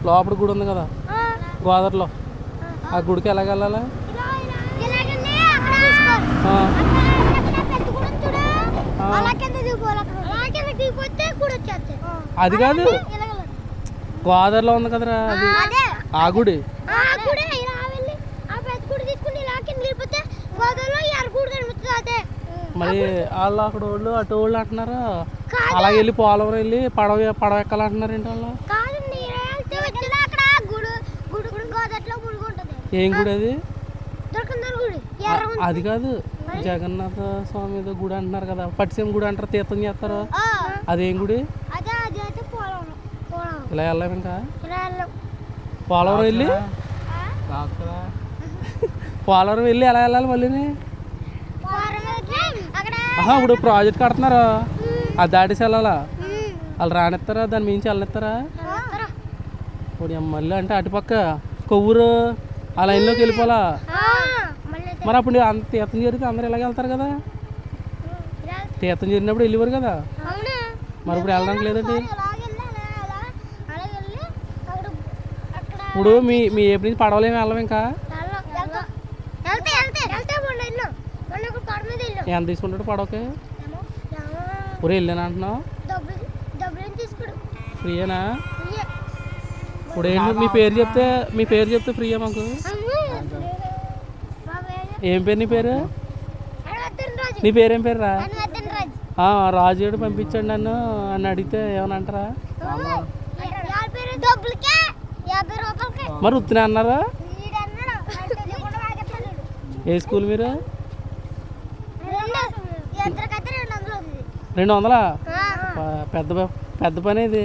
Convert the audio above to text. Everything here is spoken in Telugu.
లోపల గుడి ఉంది కదా గోదావరిలో, ఆ గుడికి ఎలాగ వెళ్ళాలి? అది కాదు, గోదావరిలో ఉంది కదరా అది, ఆ గుడి. మరి వాళ్ళు అక్కడ వాళ్ళు అటు వాళ్ళు అంటున్నారు, అలాగే వెళ్ళి పోలవరం వెళ్ళి పడవ ఎక్కాలంటున్నారు ఏంటి వాళ్ళు? ఏం గుడి అది? అది కాదు, జగన్నాథ స్వామి గుడి అంటున్నారు కదా, పట్టిసీమ గుడి అంటారు, తీర్థం చేస్తారు, అదేం గుడి? ఇలా వెళ్ళాం ఇంకా పోలవరం వెళ్ళి, పోలవరం వెళ్ళి ఎలా వెళ్ళాలి మళ్ళీ? ఇప్పుడు ప్రాజెక్ట్ కడుతున్నారు, అది దాటేసి వెళ్ళాలా? వాళ్ళు రానిస్తారా? దాని మించి వెళ్ళనిస్తారా? ఇప్పుడు మళ్ళీ అంటే అటుపక్క కొవ్వూరు ఆ లైన్లోకి వెళ్ళిపోవాలా? మరి అప్పుడు అంత తీర్థం జరిగితే అందరూ ఇలాగ వెళ్తారు కదా, తీర్థం జరిగినప్పుడు వెళ్ళేవారు కదా, మరి ఇప్పుడు వెళ్ళడానికి లేదండి. ఇప్పుడు మీ ఏపీ నుంచి పడవలేమి వెళ్ళం ఇంకా? ఎంత తీసుకుంటాడు పడవకి? ఇప్పుడు వెళ్ళాను అంటున్నావు, ఫ్రీయేనా? ఇప్పుడు ఏంటి మీ పేరు చెప్తే ఫ్రీయా మాకు? ఏం పేరు నీ పేరు? నీ పేరేం పేరు రా? రాజుడు పంపించండి నన్ను అని అడిగితే ఏమని అంటారా? మరి ఉత్తినే అన్నారా? ఏ స్కూల్ మీరు? 200? పెద్ద పని ఇది.